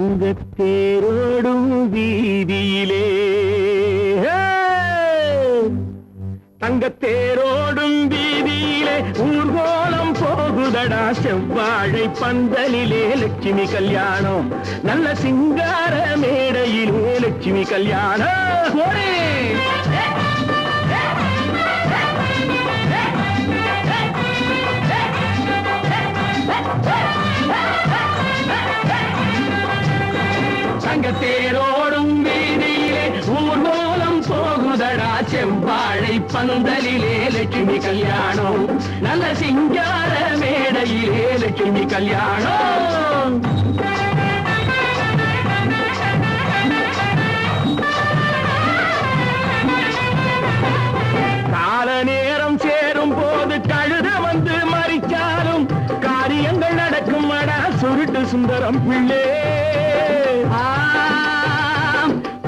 தங்கத்தேரோடும் வீதியிலே தங்கத்தேரோடும் வீதியிலே ஊர்கோலம் போகுதடா செவ்வாழை பந்தலிலே லட்சுமி கல்யாணம் நல்ல சிங்கார மேடையிலே லட்சுமி கல்யாணம் தங்கத்தேரோடும் வீதியிலே ஊர்வலம் போகுதடா செவ்வாழை பந்தலிலே லட்சுமி கல்யாணம் நல்ல சிங்கார மேடையிலே லட்சுமி கல்யாணம் கால நேரம் சேரும் போது கழுத வந்து மறிச்சாலும் காரியங்கள் நடக்கும் அடா சுருட்டு சுந்தரம் பிள்ளை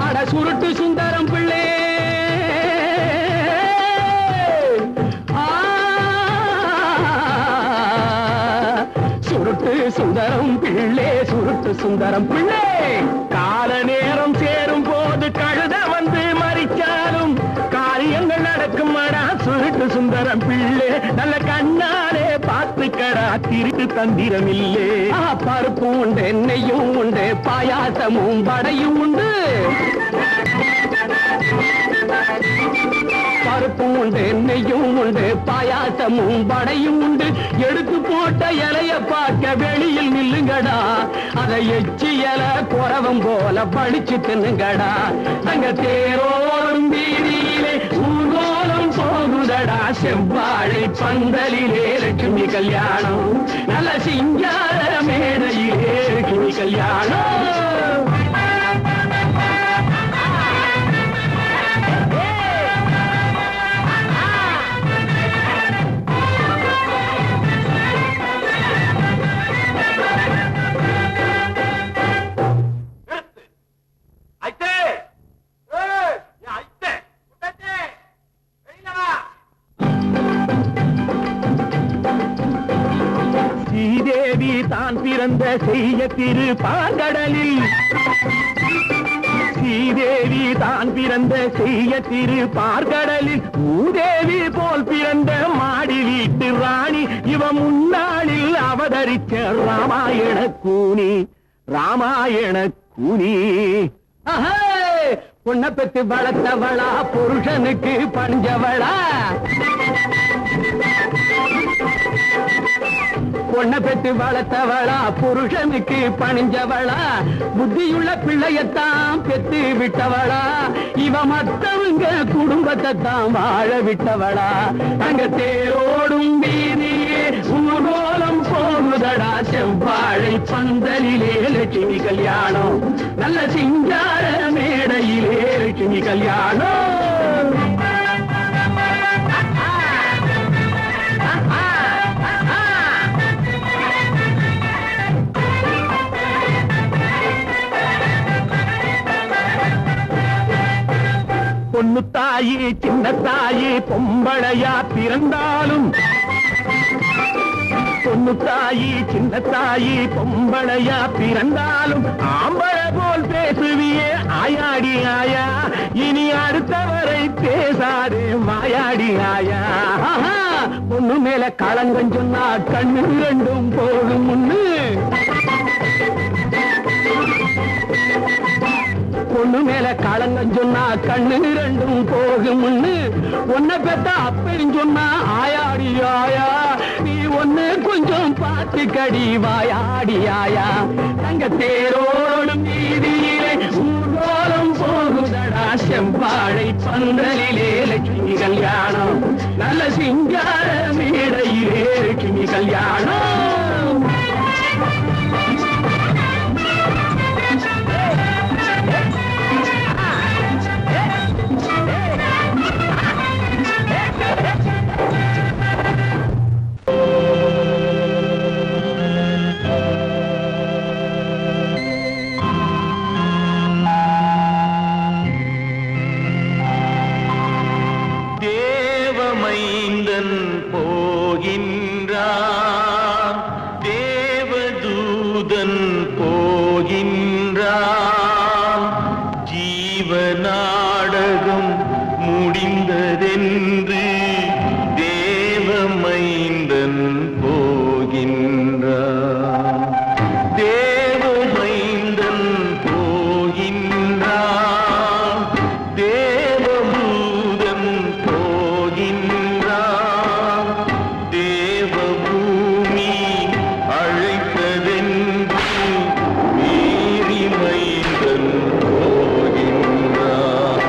அட சுருட்டு சுந்தரம் பிள்ளை சுருட்டு சுந்தரம் பிள்ளை சுருட்டு சுந்தரம் பிள்ளை கால நேரம் சேரும் போது கழுத வந்து மறிச்சாலும் காரியங்கள் நடக்கும் அடா சுருட்டு சுந்தரம் பிள்ளை நல்ல கண்ணாலே பார்த்துக்கடா திருட்டு தந்திரம் இல்லே பருப்பு உண்டு எண்ணெயும் உண்டு பாயாசமும் வடையும் உண்டு பருப்பு உண்டு எண்ணெயும் உண்டு பாயாசமும் வடையும் உண்டு எடுத்து போட்ட இலைய பார்க்க வெளியில் நில்லுங்கடா அதை எச்சி இலை குறவம் போல படிச்சு தின்னுங்கடா அங்க தேரோடும் வீதியிலே ஊர்வலம் போகுதடா செவ்வாழை பந்தலிலே லட்சுமி கல்யாணம் நல்ல சிங்கார மேடையிலே லட்சுமி கல்யாணம் ஸ்ரீதேவி தான் பிறந்த செய்ய திரு பாங்கடலில் ஸ்ரீதேவி தான் பிறந்த செய்ய திரு பார்கடலில் பூதேவி போல் பிறந்த மாடி வீட்டு ராணி இவ முன்னாளில் அவதரித்த ராமாயண கூனி ராமாயண கூனி பொண்ண பெற்று வளர்த்தவளா புருஷனுக்கு பஞ்சவளா பொண்ண பெற்று வளர்த்தவளா புருஷனுக்கு பணிஞ்சவளா புத்தியுள்ள பிள்ளையத்தான் பெத்து விட்டவளா இவ மத்தவங்க குடும்பத்தை தான் வாழ விட்டவளா அங்க தேரோடும் வீதியே ஊர்வலம் போகுதடா செவ்வாழை பந்தலிலே லட்சுமி கல்யாணம் நல்ல சிங்கார மேடையிலே லட்சுமி கல்யாணம் பொண்ணு தாயி சின்ன தாயி பொம்பளையா பிறந்தாலும் பொண்ணு தாயி சின்ன தாயி பொம்பளையா பிறந்தாலும் ஆம்பள போல் பேசுவியே ஆயாடி ஆயா இனி அடுத்தவரை பேசாதே மாயாடி ஆயா பொண்ணு மேல களங்கம் சொன்னா கண்ணு ரெண்டும் போகும் முன்னு பொண்ணு மேல களங்கம் சொன்னா கண்ணு ரெண்டும் போகும் ஒன்ன பெத்த அப்பன்னு சொன்னா ஆயாடி ஆயா நீ ஒன்னு கொஞ்சம் பார்த்து கடி வாயாடி ஆயா தங்க தேரோடும் வீதியிலே ஊர்வலம் போகுதடா செவ்வாழை பந்தலிலே லட்சுமி கல்யாணம் நல்ல சிங்கார மேடையிலே லட்சுமி கல்யாணம் மைந்தன் போகின்றான் தேவதூதன் போகின்றான் முடிந்ததென்று தேவமைந்தன் போகின்றார். தேவமைந்தன் போகின்றார். தேவதூதன் போகின்றார். தேவபூமி அழைத்ததென்று மீறி மைந்தன் போகின்றார்.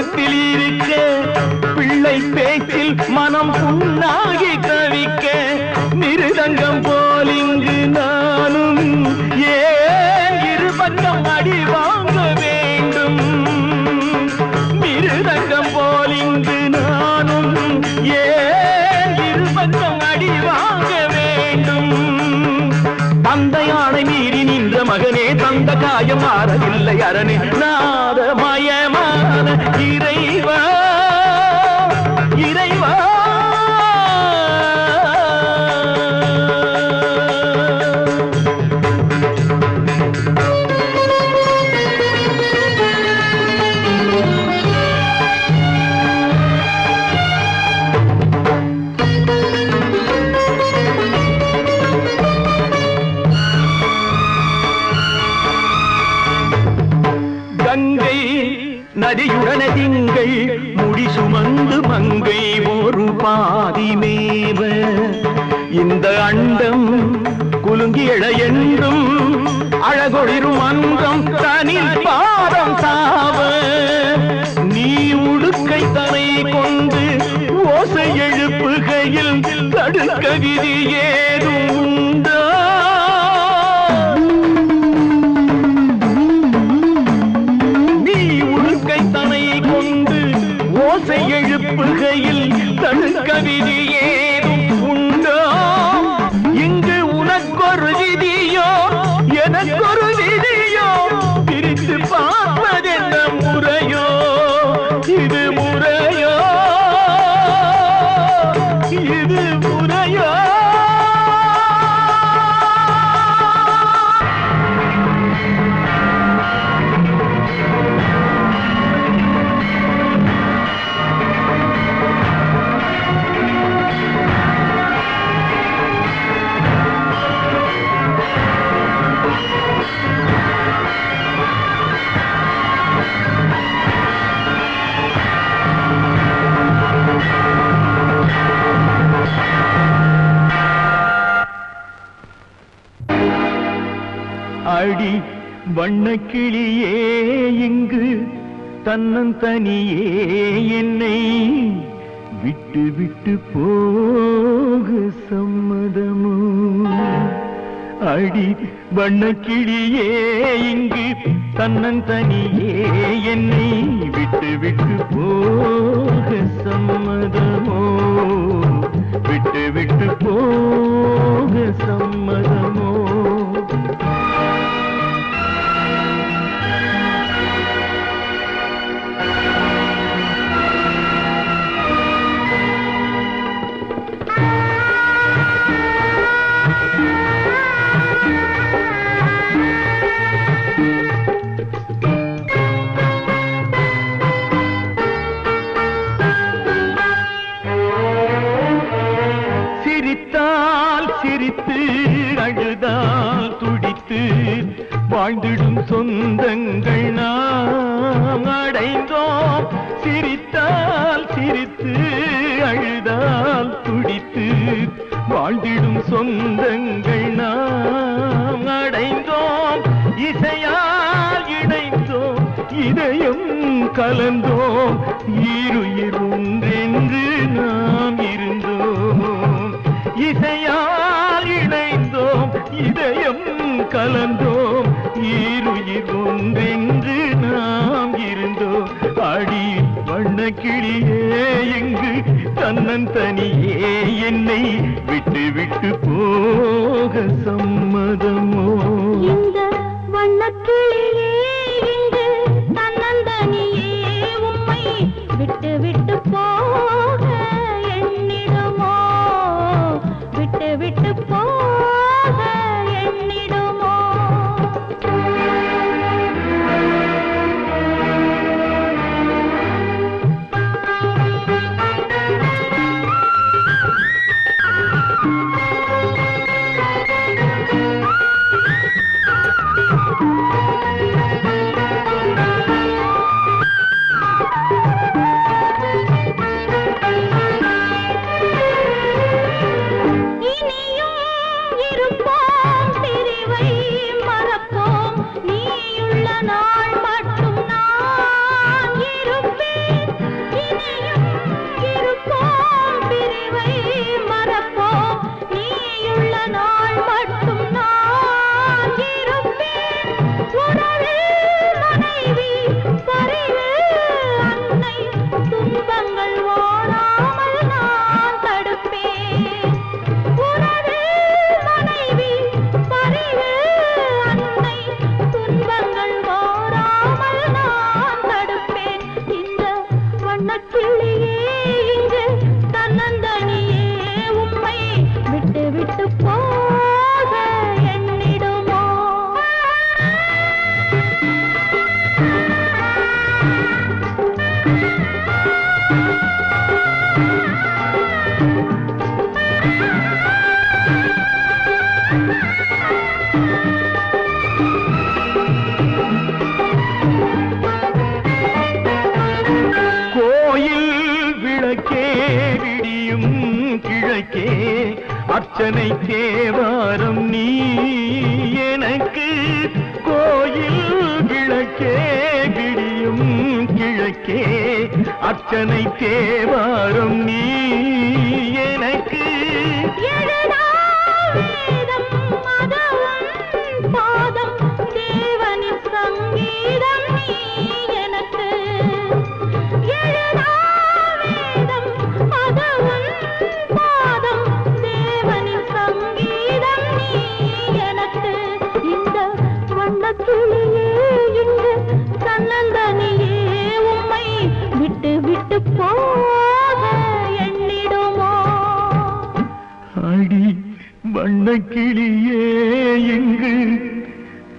தூரத்தில் இருக்க பிள்ளை பேச்சில் மனம் புண்ணாகி தவிக்க மிருதங்கம் போல் இங்கு நானும் ஏன் இரு பக்கம் அடி வாங்க வேண்டும் மிருதங்கம் போல் இங்கு நானும் ஏன் இரு பக்கம் அடி வாங்க வேண்டும் தந்தையானை மீறி நின்ற மகனே தந்த காயம் மாறவில்லை அரணே நாதமயமான இறைவா இறைவா கங்கை நதியுடன திங்கள் முடி சுமந்து மங்கை ஒரு பாதிமேவ இந்த அண்டம் குலுங்கி எழ என்றும் அழகொளிரும் அங்கம் தனில் பாதம் சாவ நீ உடுக்கை தனை கொண்டு ஓசை எழுப்புகையில் தடுக்க விதி ஏதும் உண்டா ஓசை எழுப்புகையில் தடுக்க விதி ஏதும் உண்டோ இங்கு உனக்கொரு விதியோ எனக்கொரு விதியோ பிரித்து பார்ப்பதென்ன முறையோ இது முறையோ இது முறையோ அடி வண்ணக்கிளியே இங்கு தன்னந்தனியே என்னை விட்டு விட்டு போக சம்மதமோ அடி வண்ணக்கிளியே இங்கு தன்னந்தனியே என்னை விட்டு விட்டு போக சம்மதமோ விட்டு விட்டு போக சம்மதமோ சிரித்து அழுதால் துடித்து வாழ்ந்திடும் சொந்தங்கள் நாம் அடைந்தோம் சிரித்தால் சிரித்து அழுதால் துடித்து வாழ்ந்திடும் சொந்தங்கள் நாம் அடைந்தோம் இசையால் இணைந்தோம் இதயம் கலந்தோம் ஈருயிர் ஒன்றென்று நாம் இருந்தோம் இசையால் இணைந்தோம் இதயம் கலந்தோம் ஈருயிர் ஒன்றென்று நாம் இருந்தோம் அடி வண்ணக்கிளியே எங்கு தன்னந்தனியே என்னை விட்டு விட்டு போக சம்மதமோ இந்த வண்ணக்கிளியே இங்கு தன்னந்தனியே உம்மை விட்டு விட்டு போக எண்ணிடுமோ விட்டு விட்டு போக எண்ணிடுமோ அர்ச்சனை தேவாரம் நீ எனக்கு கோயில் கிழக்கே விடியும் கிழக்கே அர்ச்சனை தேவாரம் நீ எனக்கு பாதம் தேவனின் சங்கீதம் நீ எனக்கு வேதம் அதுவும் பாதம் தேவனின் சங்கீதம் நீ எனக்கு இந்த வண்ணக்கிளியே இங்கு தன்னந்தனியே உம்மை விட்டு விட்டு போக எண்ணிடுமோ அடி வண்ணக்கிளியே எங்கு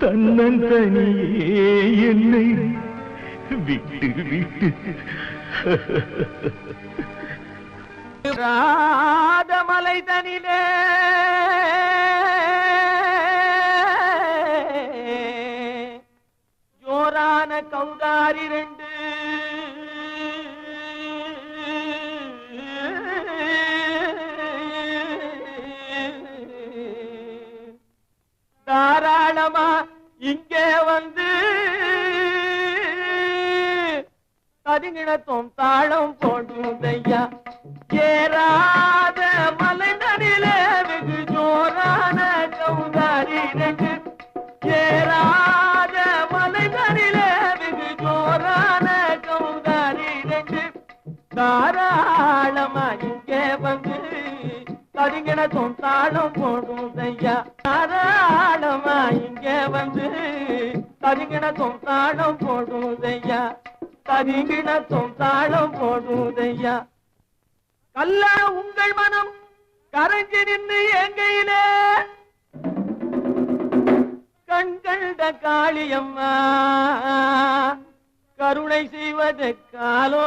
தன்னந்தனியே என்னை விட்டு விட்டு ராதமலை தனிலே ஜோரான கௌதாரி ரெண்டு தாராளமா இங்கே வந்து கதிங்கிணத்தும் தாளம் போடுதையா ஏறாத மலை தனிலே வெகு ஜோரான கௌதாரி ரெண்டு ஏறாத மலை தனிலே வெகு ஜோரான கௌதாரி ரெண்டு தாராளமா இங்கே வந்து கதிங்கிணத்தும் தாளம் போடுதையா தாராளமா இங்கே வந்து கதிங்கிணத்தும் தாளம் போடுதையா கதிங்கிணத்தும் தாளம் போடுதையா கல்ல உங்கள் மனம் கரைஞ்சி நின்று எங்கையிலே கண்கண்ட காளியம்மா கருணை செய்வது காலோ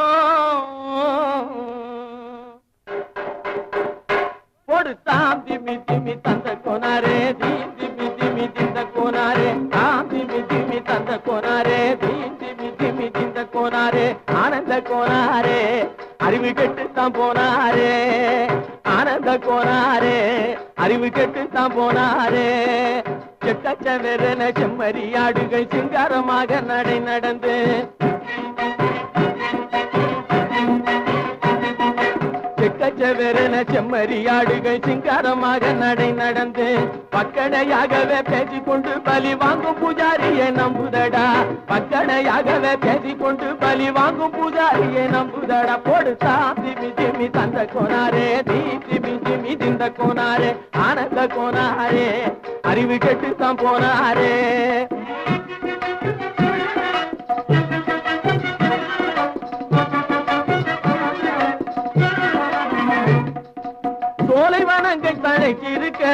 கொடுத்தாம் திமி திமி தந்த கோனாரே தீம் திமி திமி திந்த கோனாரே தாம் திமி திமி தந்த கோனாரே தீம் திமி திமி திந்த கோனாரே ஆனந்த கோனாரே அறிவு கெட்டுத்தான் போனாரே ஆனந்த கோனாரே அறிவு கெட்டுத்தான் போனாரே செக்கச்சவென செம்மறியாடுகள் சிங்காரமாக நடை நடந்து செக்கச்சவென செம்மறியாடுகள் சிங்காரமாக நடை நடந்து பக்கடையாகவே பேசிக்கொண்டு பலி வாங்கும் பூஜாரியை நம்புதடா பக்கடையாகவே பேசிக்கொண்டு பலி வாங்கும் பூஜாரியை நம்புதடா போடுத்தா திமி திமி தந்த கோனாரே தீ திமி திமி திந்த கோனாரே ஆனந்த கோனாரே அறிவு கெட்டுத்தான் போனாரே சோலைவனங்கள் தழைச்சிருக்க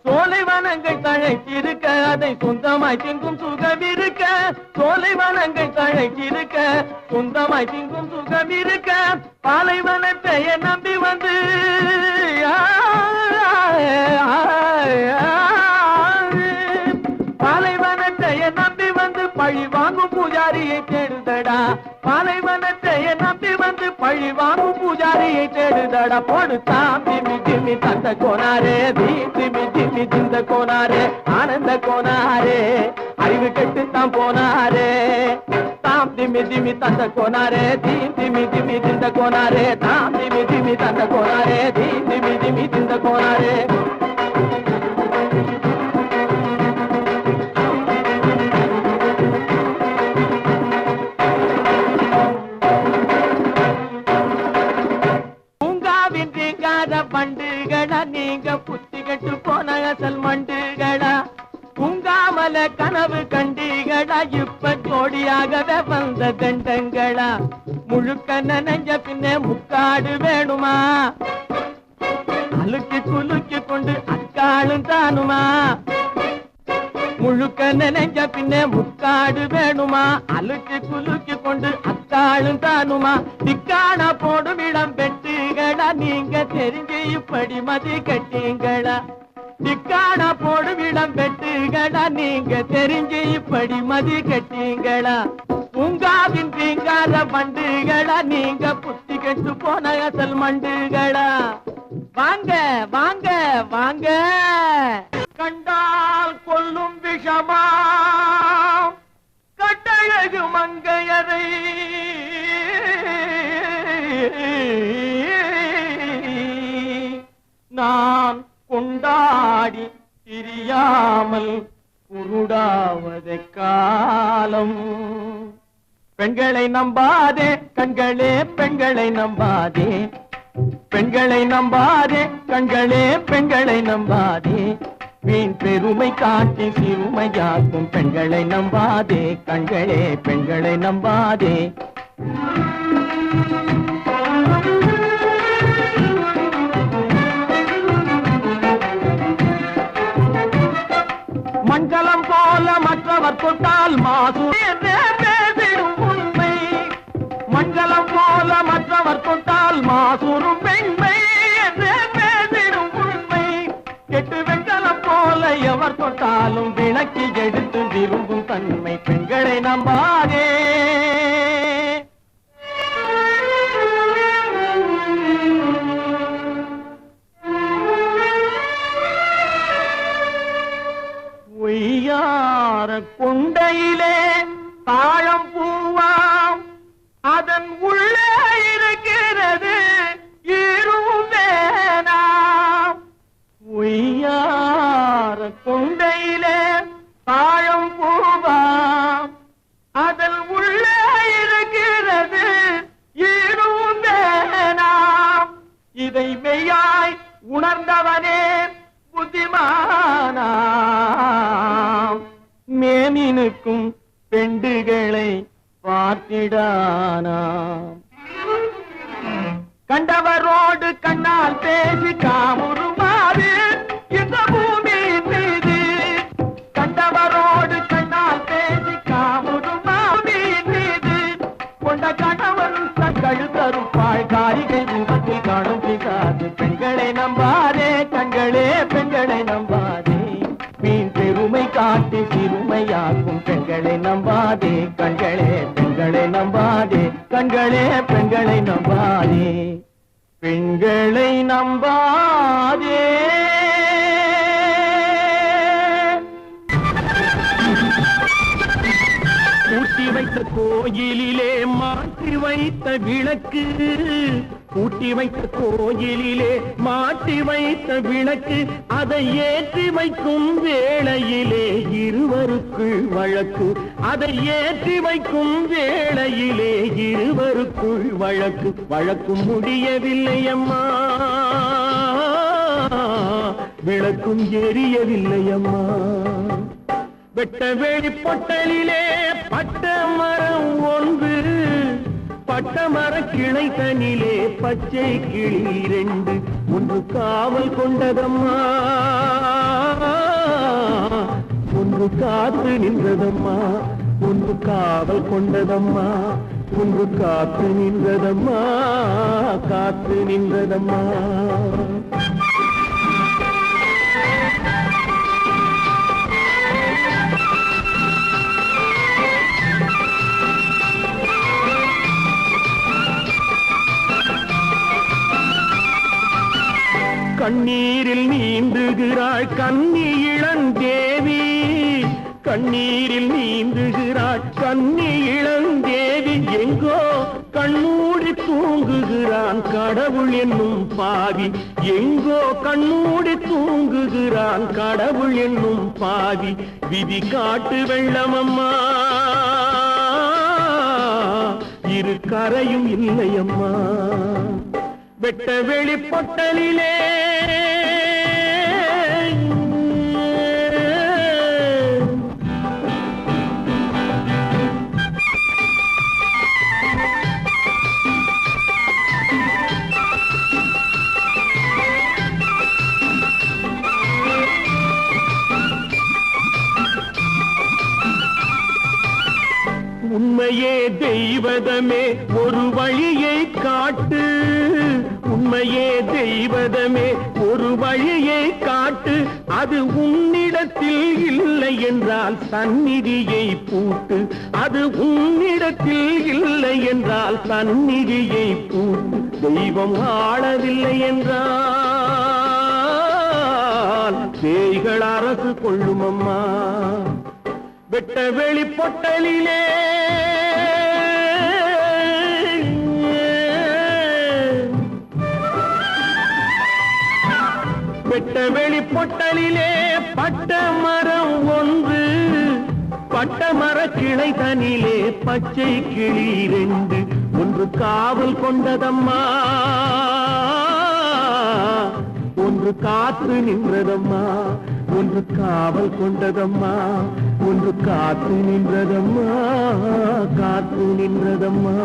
சோலைவனங்கள் தழைச்சிருக்க அதை சொந்தமாய் திங்கும் சுகம் இருக்க சோலைவனங்கள் தழைச்சிருக்க சொந்தமாய் திங்கும் சுகம் இருக்க பாலைவனத்தை நம்பி வந்து பாலைவனத்தை நம்பி வந்து பழி வாங்கும் பூஜாரியை தேடுதடா பாலைவனத்தை நம்பி வந்து பழி வாங்கும் பூஜாரியை தேடுதடா போடுத்தா திமி திமி தந்த கோனாரே தீ திமி திமி திந்த கோனாரே ஆனந்த கோனாரே அறிவு கெட்டுத்தான் போனாரே தாம் திமி திமி தந்த கோனாரே தீ திமி திமி திந்த கோனாரே தாம் திமி திமி தந்த கோனாரே தீ திமி திமி திந்த கோனாரே பண்டுகளா நீங்க புத்தி கட்டு போன அசல் மண்டுகளா உங்காமல கனவு கண்டிகளா இப்ப ஜோடியாகவே வந்த தண்டங்களா முழுக்க நனைஞ்ச பின்னே முக்காடு வேணுமா அழுக்கி குலுக்கி கொண்டு அக்காளும் தானுமா முழுக்க நனைஞ்ச பின்னே முக்காடு வேணுமா அழுக்கி குலுக்கி கொண்டு அக்காளும் தானுமா திக்கான போடும் இடம் பெட்டுகளா நீங்க தெரிஞ்சு இப்படி மதி கட்டீங்களா திக்கான போடும் இடம் பெட்டுகளா நீங்க தெரிஞ்சு இப்படி மதி கட்டீங்களா பூங்காவின் தீங்காத பண்டுகளா நீங்க புத்தி கெட்டு போன அசல் மண்டுகளா வாங்க வாங்க வாங்க கண்டால் கொல்லும் விஷமா கட்டழகு மங்கையரை நான் கொண்டாடி திரியாமல் குருடாவதை காலம் பெண்களை நம்பாதே கண்களே பெண்களை நம்பாதே பெண்களை நம்பாதே கண்களே பெண்களை நம்பாதே வீண் பெருமை காட்டி சிறுமையாக்கும் பெண்களை நம்பாதே கண்களே பெண்களை நம்பாதே மண்கலம் போல மற்றவர் தொட்டால் மாசு உண்மை மண்கலம் போல மற்றவர் தொட்டால் மாசூரும் பெண்மை என்று பேசிடும் உண்மை கெட்டு வெண்கலம் போல எவர் தொட்டாலும் விளக்கி எடுத்து விரும்பும் தன்மை பெண்களை நம்பாதே பொய்யார கொண்டையிலே தாழம் பூவாம் அதன் உள்ளே இருக்கிறது இருவேனாம் பொய்யார கொண்டையிலே தாழம் பூவாம் அதன் உள்ளே இருக்கிறது இருவேனாம் இதை மெய்யாய் உணர்ந்தவனே புத்திமானாம் மேனினுக்கும் பெண்டுகளை பார்த்திடானாம் கண்டவரோடு கண்ணால் பேசி காமுறுமாறு இந்த பூமியின் மீது கண்டவரோடு கண்ணால் பேசி காமுறுமாவின் மீது கொண்ட கணவன் தங்கள் தருப்பாய் காரிகை ரூபத்தில் காணும் பிசாது பெண்களை நம்பாதே கண்களே பெண்களை நம்பாதே வீண் பெருமை காட்டி சிறுமையாக்கும் பெண்களை நம்பாதே கண்களே பெண்களை நம்பாதே கண்களே பெண்களை நம்பாதே பெண்களை நம்பாதே பூட்டி வைத்த கோயிலிலே மாற்றி வைத்த விளக்கு பூட்டி வைத்த கோயிலிலே மாட்டி வைத்த விளக்கு அதை ஏற்றி வைக்கும் வேளையிலே இருவருக்குள் வழக்கு அதை ஏற்றி வைக்கும் வேளையிலே இருவருக்குள் வழக்கு வழக்கும் முடியவில்லை அம்மா விளக்கும் எரியவில்லை அம்மா வெட்ட வேடி பொட்டலிலே பட்ட மரம் ஒன்று பட்ட மர கிளை தனிலே பச்சை கிளி இரண்டு ஒன்று காவல் கொண்டதம்மா ஒன்று காத்து நின்றதம்மா ஒன்று காவல் கொண்டதம்மா ஒன்று காத்து நின்றதம்மா காத்து நின்றதம்மா கண்ணீரில் நீந்துகிறாள் கன்னி இளந்தேவி கண்ணீரில் நீந்துகிறாள் கன்னி இளந்தேவி எங்கோ கண்ணூடி தூங்குகிறான் கடவுள் என்னும் பாவி எங்கோ கண்ணூடி தூங்குகிறான் கடவுள் என்னும் பாவி விதி காட்டு வெள்ளமம்மா இரு கரையும் இல்லையம்மா வெட்ட வெளி பொட்டலிலே உண்மையே தெய்வதமே ஒரு வழியை காட்டு உண்மையே தெய்வதமே ஒரு வழியை காட்டு அது உன்னிட உன்னிடத்தில் இல்லை என்றால் சந்நிதியை பூட்டு, அது உன்னிடத்தில் இல்லை என்றால் சந்நிதியை பூட்டு. தெய்வம் ஆளவில்லை என்றால் பேய்கள் அரசு கொள்ளும் அம்மா. வெட்ட வெளி பொட்டலிலே வெட்ட வெளி பொட்டலிலே பட்ட மரம் ஒன்று, பட்ட மர கிளை தனிலே பச்சை கிளி ரெண்டு. ஒன்று காவல் கொண்டதம்மா, ஒன்று காத்து நின்றதம்மா. ஒன்று காவல் கொண்டதம்மா, ஒன்று காத்து நின்றதம்மா, காத்து நின்றதம்மா.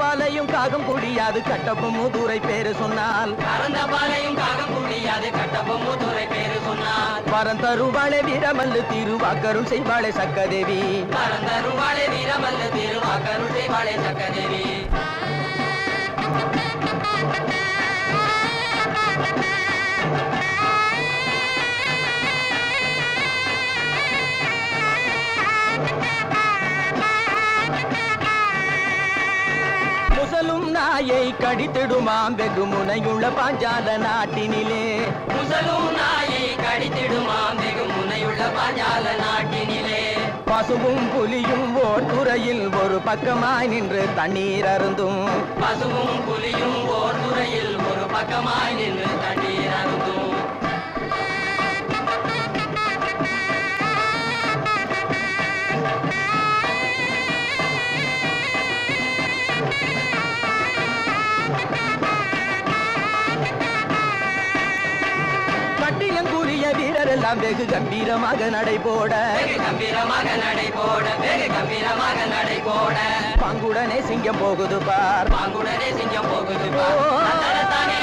பாலையும் காகம் குடியாது கட்டப்ப மூதுரை பேரு சொன்னால், பரந்த பாலையும் காகம் குடியாது கட்டப்ப மூதுரை பேரு சொன்னால், பரந்தருவாளே வீரமல்லு திருவாக்கருள் செய்வாளே சக்கதேவி, பரந்தருவாளே வீரமல்லு திருவாக்கருள் செய்வாளே சக்கதேவி. முசலும் நாயை கடித்திடுமாம் வெகு முனையுள்ள பாஞ்சால நாட்டினிலே, முசலும் நாயை கடித்திடுமாம் வெகு முனையுள்ள பாஞ்சால நாட்டினிலே. பசுவும் புலியும் ஓர் துறையில் ஒரு பக்கமாய் நின்று தண்ணீர் அருந்தும், பசுவும் புலியும் ஓர் துறையில் ஒரு பக்கமாய் நின்று தண்ணீர் அருந்தும். கட்டிலங்கூறிய வீரரெல்லாம் வெகு கம்பீரமாக நடைபோட, வெகு கம்பீரமாக நடைபோட, வெகு கம்பீரமாக நடைபோட. பாங்குடனே சிங்கம் போகுது பார், பாங்குடனே சிங்கம் போகுது பார். தன்னத்தானே